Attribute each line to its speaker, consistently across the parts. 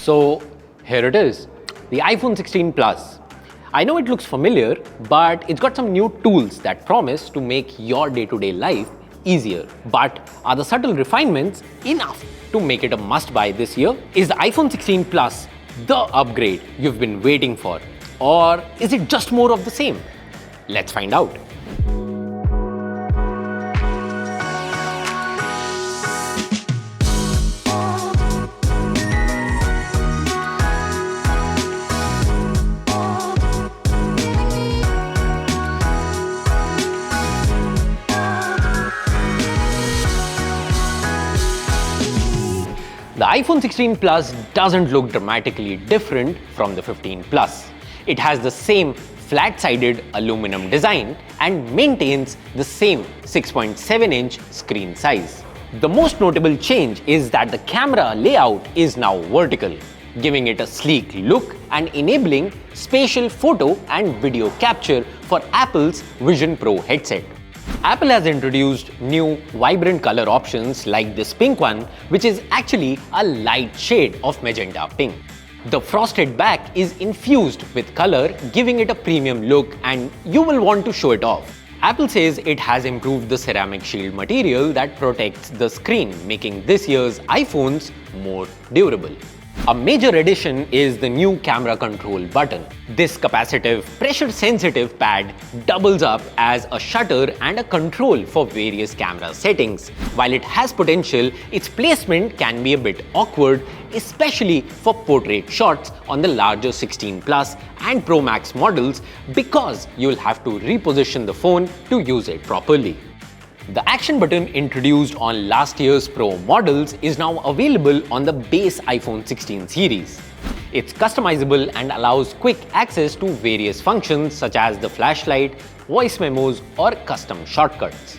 Speaker 1: So here it is, the iPhone 16 Plus. I know it looks familiar, but it's got some new tools that promise to make your day-to-day life easier. But are the subtle refinements enough to make it a must-buy this year? Is the iPhone 16 Plus the upgrade you've been waiting for? Or is it just more of the same? Let's find out. The iPhone 16 Plus doesn't look dramatically different from the 15 Plus. It has the same flat-sided aluminum design and maintains the same 6.7-inch screen size. The most notable change is that the camera layout is now vertical, giving it a sleek look and enabling spatial photo and video capture for Apple's Vision Pro headset. Apple has introduced new vibrant color options like this pink one, which is actually a light shade of magenta pink. The frosted back is infused with color, giving it a premium look, and you will want to show it off. Apple says it has improved the ceramic shield material that protects the screen, making this year's iPhones more durable. A major addition is the new camera control button. This capacitive, pressure-sensitive pad doubles up as a shutter and a control for various camera settings. While it has potential, its placement can be a bit awkward, especially for portrait shots on the larger 16 Plus and Pro Max models, because you'll have to reposition the phone to use it properly. The action button introduced on last year's Pro models is now available on the base iPhone 16 series. It's customizable and allows quick access to various functions such as the flashlight, voice memos, or custom shortcuts.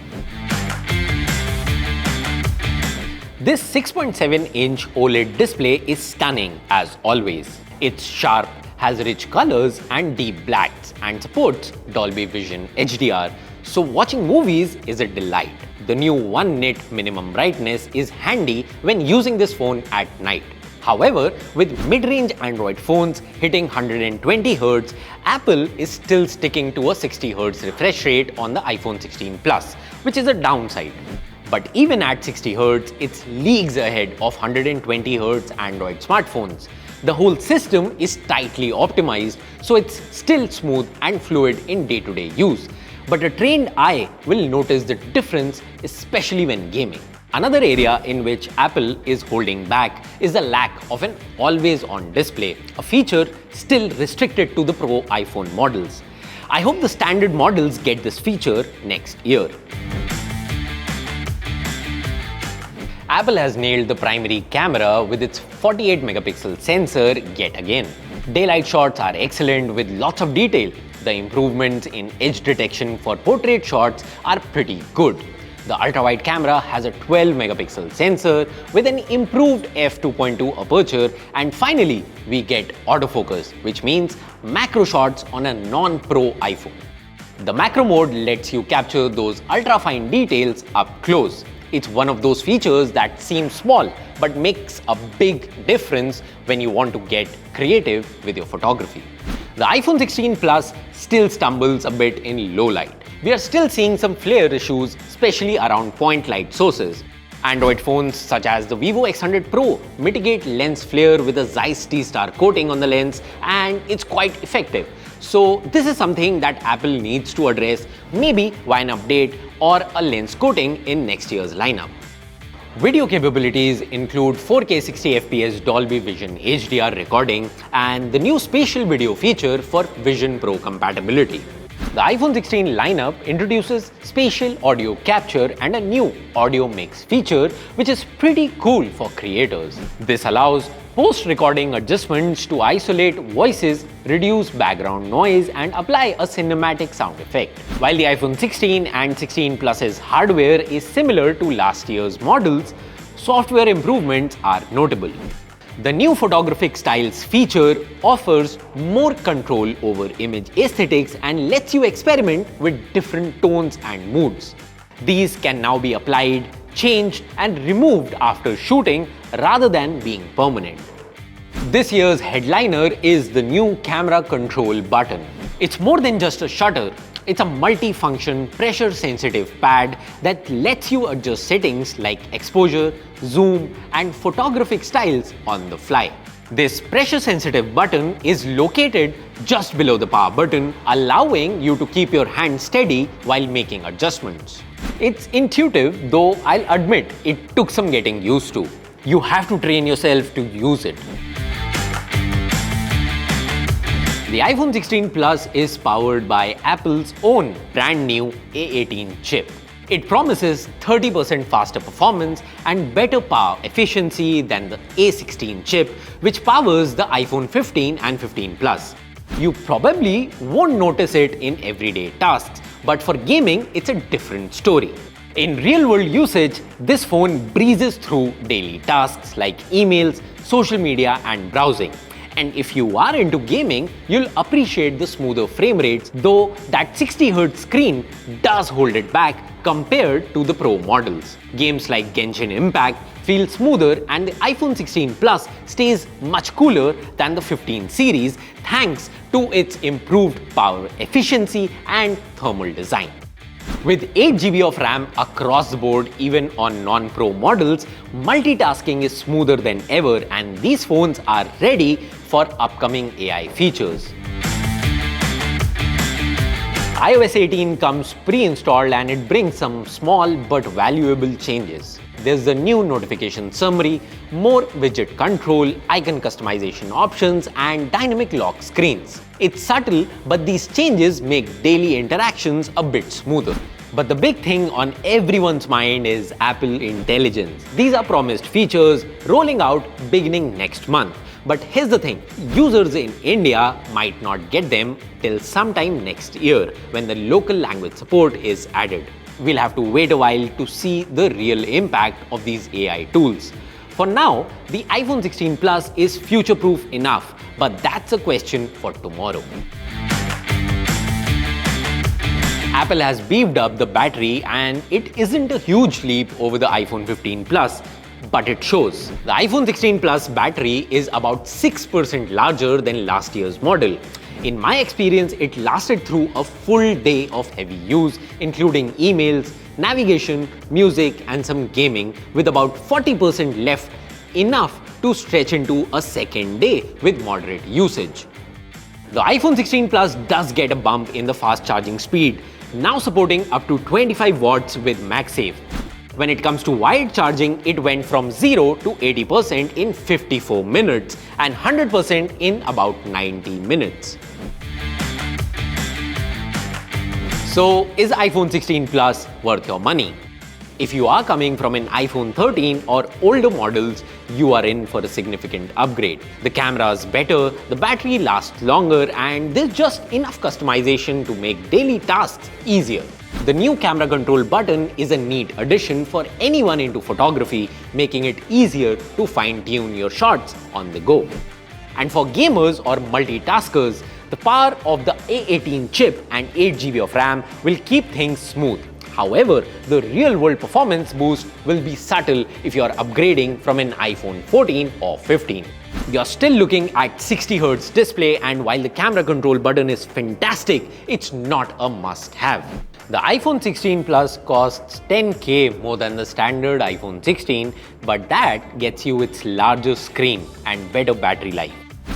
Speaker 1: This 6.7-inch OLED display is stunning as always. It's sharp, has rich colors and deep blacks, and supports Dolby Vision HDR. So watching movies is a delight. The new 1 nit minimum brightness is handy when using this phone at night. However, with mid-range Android phones hitting 120 Hz, Apple is still sticking to a 60 Hz refresh rate on the iPhone 16 Plus, which is a downside. But even at 60 Hz, it's leagues ahead of 120 Hz Android smartphones. The whole system is tightly optimized, so it's still smooth and fluid in day-to-day use. But a trained eye will notice the difference, especially when gaming. Another area in which Apple is holding back is the lack of an always-on display, a feature still restricted to the Pro iPhone models. I hope the standard models get this feature next year. Apple has nailed the primary camera with its 48-megapixel sensor yet again. Daylight shots are excellent with lots of detail. The improvements in edge detection for portrait shots are pretty good. The ultra-wide camera has a 12-megapixel sensor with an improved f2.2 aperture, and finally we get autofocus, which means macro shots on a non-Pro iPhone. The macro mode lets you capture those ultra-fine details up close. It's one of those features that seem small but makes a big difference when you want to get creative with your photography. The iPhone 16 Plus still stumbles a bit in low light. We are still seeing some flare issues, especially around point light sources. Android phones such as the Vivo X100 Pro mitigate lens flare with a Zeiss T-Star coating on the lens, and it's quite effective. So this is something that Apple needs to address, maybe via an update or a lens coating in next year's lineup. Video capabilities include 4K 60fps Dolby Vision HDR recording and the new spatial video feature for Vision Pro compatibility. The iPhone 16 lineup introduces spatial audio capture and a new audio mix feature, which is pretty cool for creators. This allows post-recording adjustments to isolate voices, reduce background noise, and apply a cinematic sound effect. While the iPhone 16 and 16 Plus's hardware is similar to last year's models, software improvements are notable. The new photographic styles feature offers more control over image aesthetics and lets you experiment with different tones and moods. These can now be applied, changed, and removed after shooting rather than being permanent. This year's headliner is the new camera control button. It's more than just a shutter. It's a multi-function, pressure-sensitive pad that lets you adjust settings like exposure, zoom, and photographic styles on the fly. This pressure-sensitive button is located just below the power button, allowing you to keep your hand steady while making adjustments. It's intuitive, though I'll admit it took some getting used to. You have to train yourself to use it. The iPhone 16 Plus is powered by Apple's own brand new A18 chip. It promises 30% faster performance and better power efficiency than the A16 chip, which powers the iPhone 15 and 15 Plus. You probably won't notice it in everyday tasks, but for gaming, it's a different story. In real-world usage, this phone breezes through daily tasks like emails, social media, and browsing. And if you are into gaming, you'll appreciate the smoother frame rates, though that 60Hz screen does hold it back compared to the Pro models. Games like Genshin Impact feel smoother, and the iPhone 16 Plus stays much cooler than the 15 series thanks to its improved power efficiency and thermal design. With 8GB of RAM across the board, even on non-Pro models, multitasking is smoother than ever, and these phones are ready for upcoming AI features. iOS 18 comes pre-installed and it brings some small but valuable changes. There's the new notification summary, more widget control, icon customization options, and dynamic lock screens. It's subtle, but these changes make daily interactions a bit smoother. But the big thing on everyone's mind is Apple Intelligence. These are promised features rolling out beginning next month. But here's the thing, users in India might not get them till sometime next year when the local language support is added. We'll have to wait a while to see the real impact of these AI tools. For now, the iPhone 16 Plus is future-proof enough, but that's a question for tomorrow. Apple has beefed up the battery, and it isn't a huge leap over the iPhone 15 Plus, but it shows. The iPhone 16 Plus battery is about 6% larger than last year's model. In my experience, it lasted through a full day of heavy use, including emails, navigation, music, and some gaming, with about 40% left, enough to stretch into a second day with moderate usage. The iPhone 16 Plus does get a bump in the fast charging speed, now supporting up to 25 watts with MagSafe. When it comes to wired charging, it went from 0 to 80% in 54 minutes and 100% in about 90 minutes. So, is iPhone 16 Plus worth your money? If you are coming from an iPhone 13 or older models, you are in for a significant upgrade. The camera is better, the battery lasts longer, and there's just enough customization to make daily tasks easier. The new camera control button is a neat addition for anyone into photography, making it easier to fine-tune your shots on the go. And for gamers or multitaskers, the power of the A18 chip and 8GB of RAM will keep things smooth. However, the real-world performance boost will be subtle if you are upgrading from an iPhone 14 or 15. You're still looking at 60Hz display, and while the camera control button is fantastic, it's not a must-have. The iPhone 16 Plus costs $10,000 more than the standard iPhone 16, but that gets you its larger screen and better battery life.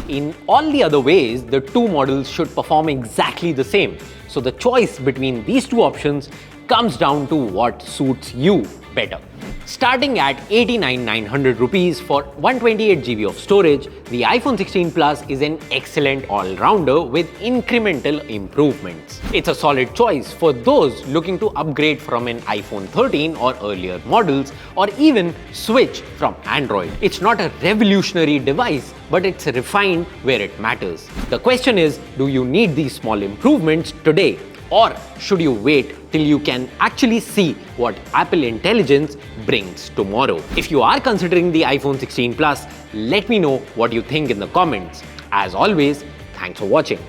Speaker 1: In all the other ways, the two models should perform exactly the same. So the choice between these two options comes down to what suits you better. Starting at 89,900 rupees for 128GB of storage, the iPhone 16 Plus is an excellent all-rounder with incremental improvements. It's a solid choice for those looking to upgrade from an iPhone 13 or earlier models, or even switch from Android. It's not a revolutionary device, but it's refined where it matters. The question is, do you need these small improvements today? Or should you wait till you can actually see what Apple Intelligence brings tomorrow? If you are considering the iPhone 16 Plus, let me know what you think in the comments. As always, thanks for watching.